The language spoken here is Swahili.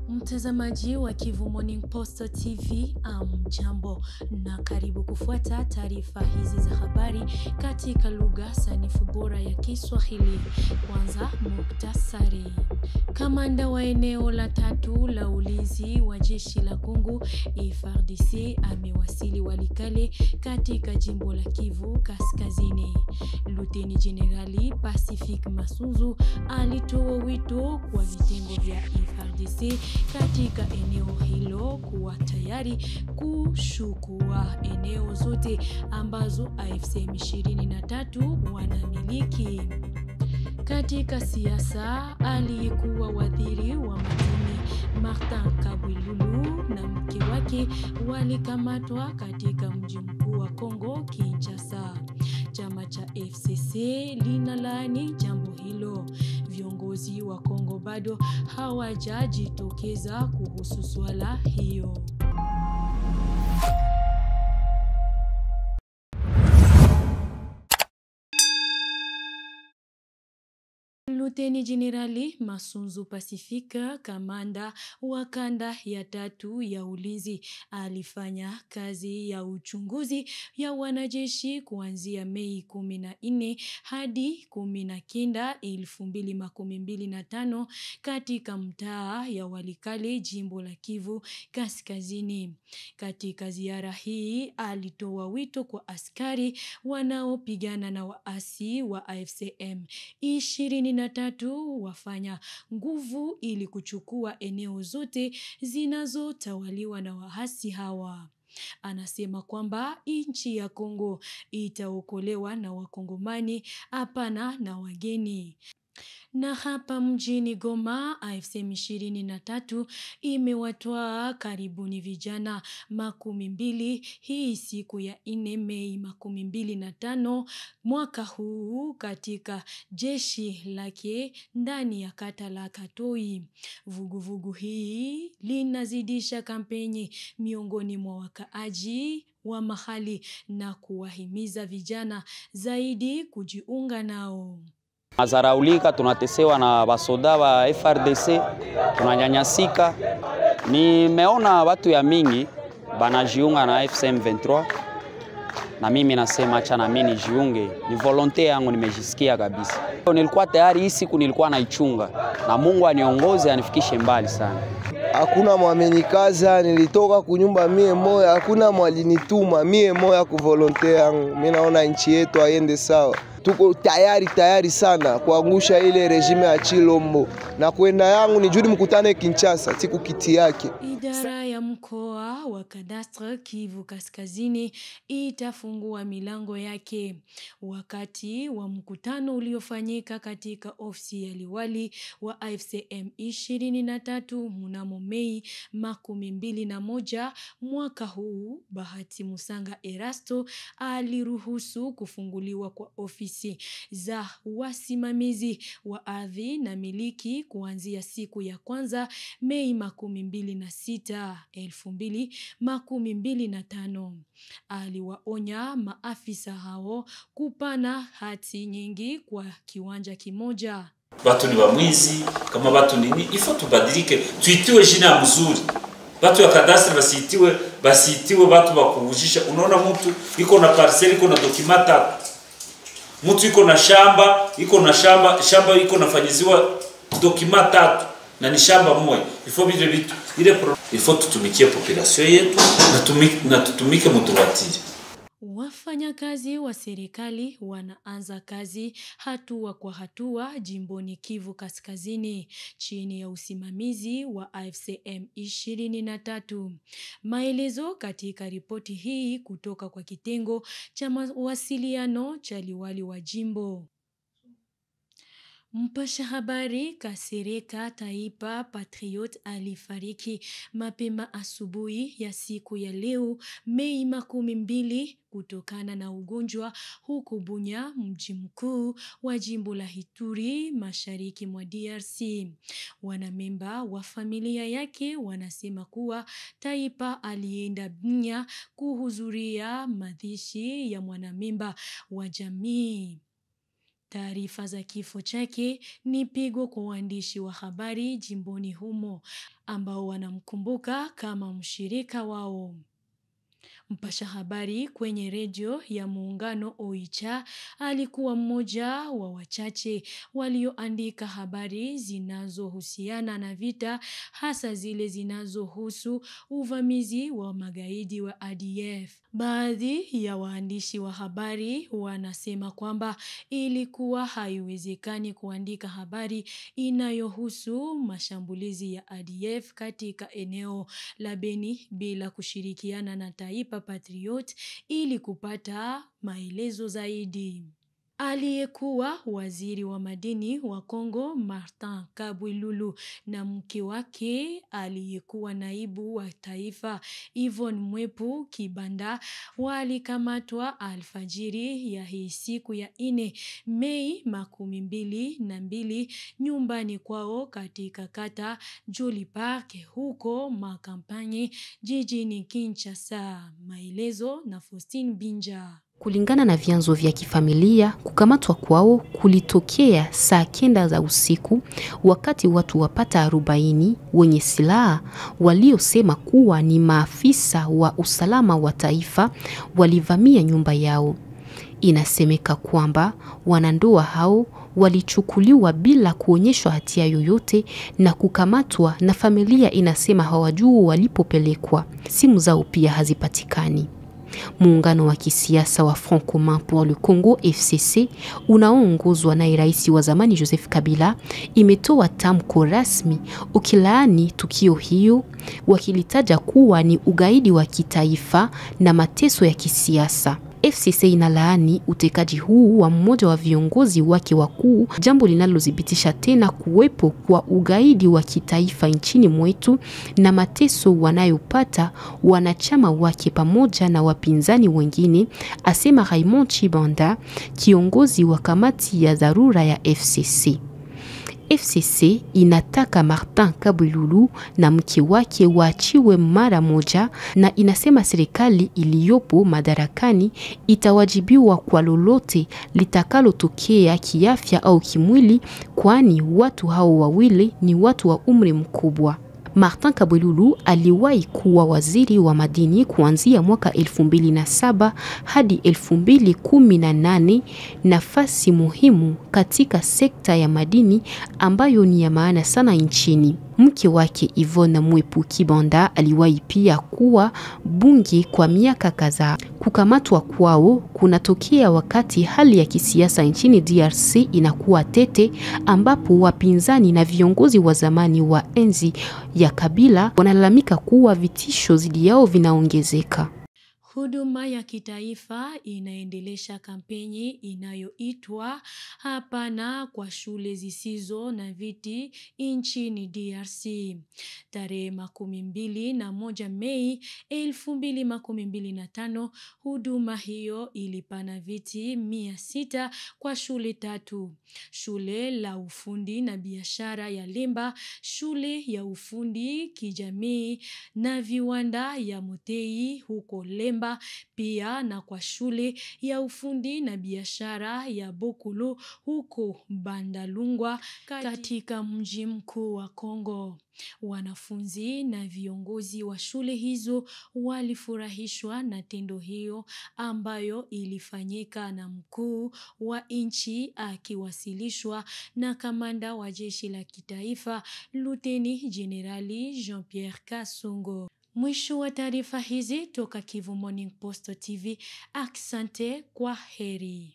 Mtazamaji wa Kivu Morning Post TV, jambo na karibu kufuata taarifa hizi za habari katika lugha sanifu bora ya Kiswahili. Kwanza muktasari. Kamanda wa eneo la 3 la ulinzi wa jeshi la Kongo FARDC amewasili Walikale katika jimbo la Kivu Kaskazini. Luteni Jenerali Pacifique Masunzu alitoa wito kwa vitengo vya FARDC katika eneo hilo kuwa tayari kushukua eneo zote ambazo AFC M23 wanamiliki. Katika siasa, aliyekuwa waziri wa madini Martin Kabwilulu na mke wake walikamatwa katika mji mkuu wa Kongo Kinshasa. Chama cha FCC linalaani jambo hilo. Viongozi wa Kongo bado hawajajitokeza kuhusu swala hiyo. Luteni Jenerali Masunzu Pacifique, kamanda wa kanda ya 3 ya ulinzi, alifanya kazi ya uchunguzi ya wanajeshi kuanzia Mei 14 hadi 19, 2025 katika mtaa ya Walikale, jimbo la Kivu Kaskazini. Katika ziara hii alitoa wito kwa askari wanaopigana na waasi wa AFC M23 wafanya nguvu ili kuchukua eneo zote zinazotawaliwa na waasi hawa. Anasema kwamba nchi ya Kongo itaokolewa na Wakongomani, hapana na wageni. Na hapa mjini Goma, AFC M23 imewatoa karibuni vijana 20 hii siku ya 4 Mei 2025 mwaka huu katika jeshi lake ndani ya kata la Katoi. Vuguvugu hii linazidisha kampeni miongoni mwa wakaaji wa mahali na kuwahimiza vijana zaidi kujiunga nao. Mazaraulika, tunatesewa na basoda wa FARDC, tunanyanyasika. Nimeona watu ya mingi banajiunga na AFC M23, na mimi nasema acha na mimi nijiunge. Ni volonte yangu, nimejisikia kabisa. Nilikuwa tayari, hii siku nilikuwa naichunga, na Mungu aniongoze anifikishe mbali sana. Hakuna mwamenikaza, nilitoka kunyumba mie moya, hakuna mwalinituma mie moya ku volonte yangu. Mimi naona nchi yetu aiende sawa. Tuko tayari sana kuangusha ile regime ya Chilombo, na kwenda yangu ni judi mkutane Kinshasa siku kiti yake. Idara ya mkoa wa kadastre Kivu Kaskazini itafungua milango yake wakati wa mkutano uliofanyika katika ofisi ya liwali wa AFC M23 mnamo Mei 21 mwaka huu. Bahati Musanga Erasto aliruhusu kufunguliwa kwa ofisi za wasimamizi wa ardhi na miliki kuanzia siku ya kwanza Mei 26, 2025. Aliwaonya maafisa hao kupana hati nyingi kwa kiwanja kimoja. Watu ni wamwizi, kama watu nini, ifo tubadilike, tuitiwe jina mzuri. Watu ya kadastre basitiwe watu wakuvujisha. Unaona mtu iko na parcel, iko na dokimata, mtu iko na shamba, shamba iko nafanyiziwa dokimata na ni shamba moja. Ifo vile vitu ifo tutumikie population yetu na tutumike mtuwatiri. Wafanyakazi wa serikali wanaanza kazi hatua kwa hatua jimboni Kivu Kaskazini chini ya usimamizi wa AFC M23. Maelezo katika ripoti hii kutoka kwa kitengo cha mawasiliano cha liwali wa jimbo. Mpasha habari Kasereka Taipa Patriot alifariki mapema asubuhi ya siku ya leo Mei 12 kutokana na ugonjwa huko Bunya, mji mkuu wa jimbo la Ituri mashariki mwa DRC. Wanamemba wa familia yake wanasema kuwa Taipa alienda Bunya kuhudhuria mazishi ya mwanamemba wa jamii. Taarifa za kifo chake ni pigo kwa waandishi wa habari jimboni humo ambao wanamkumbuka kama mshirika wao. Mpasha habari kwenye redio ya Muungano Oicha alikuwa mmoja wa wachache walioandika habari zinazohusiana na vita, hasa zile zinazohusu uvamizi wa magaidi wa ADF. Baadhi ya waandishi wa habari wanasema kwamba ilikuwa haiwezekani kuandika habari inayohusu mashambulizi ya ADF katika eneo la Beni bila kushirikiana na Taifa Patriot ili kupata maelezo zaidi. Aliyekuwa waziri wa madini wa Kongo Martin Kabwelulu na mke wake aliyekuwa naibu wa taifa Yvonne Mwepu Kibanda walikamatwa alfajiri ya hii siku ya 4 Mei 2022 nyumbani kwao katika kata Joli Park huko Makampanye jijini Kinshasa. Maelezo na Faustine Binja. Kulingana na vyanzo vya kifamilia, kukamatwa kwao kulitokea saa 9 za usiku wakati watu wapata 40 wenye silaha waliosema kuwa ni maafisa wa usalama wa taifa walivamia nyumba yao. Inasemeka kwamba wanandoa hao walichukuliwa bila kuonyeshwa hatia yoyote na kukamatwa, na familia inasema hawajui walipopelekwa. Simu zao pia hazipatikani. Muungano wa kisiasa wa Front Commun pour le Congo FCC unaoongozwa na rais wa zamani Joseph Kabila imetoa tamko rasmi ukilaani tukio hiyo, wakilitaja kuwa ni ugaidi wa kitaifa na mateso ya kisiasa. FCC inalaani utekaji huu wa mmoja wa viongozi wake wakuu, jambo linalodhibitisha tena kuwepo kwa ugaidi wa kitaifa nchini mwetu na mateso wanayopata wanachama wake pamoja na wapinzani wengine, asema Raymond Chibanda, kiongozi wa kamati ya dharura ya FCC. FCC inataka Martin Kabwelulu na mke wake waachiwe mara moja, na inasema serikali iliyopo madarakani itawajibiwa kwa lolote litakalotokea kiafya au kimwili, kwani watu hao wawili ni watu wa umri mkubwa. Martin Kabwelulu aliwahi kuwa waziri wa madini kuanzia mwaka 2007 hadi 2018, nafasi muhimu katika sekta ya madini ambayo ni ya maana sana nchini. Mke wake Yvonne Mwepu Kibanda aliwahi pia kuwa bunge kwa miaka kadhaa. Kukamatwa kwao kunatokea wakati hali ya kisiasa nchini DRC inakuwa tete, ambapo wapinzani na viongozi wa zamani wa enzi ya Kabila wanalalamika kuwa vitisho dhidi yao vinaongezeka. Huduma ya kitaifa inaendelesha kampeni inayoitwa Hapana kwa shule zisizo na viti nchini DRC. Tarehe 21 Mei 2025, huduma hiyo ilipana viti 600 kwa shule 3: shule la ufundi na biashara ya Lemba, shule ya ufundi kijamii na viwanda ya Mutei huko Lemba, pia na kwa shule ya ufundi na biashara ya Bokolo huko Bandalungwa katika mji mkuu wa Kongo. Wanafunzi na viongozi wa shule hizo walifurahishwa na tendo hiyo ambayo ilifanyika na mkuu wa nchi akiwasilishwa na kamanda wa jeshi la kitaifa Luteni Jenerali Jean-Pierre Kasongo. Mwisho wa taarifa hizi toka Kivu Morning Post TV. Asante, kwa heri.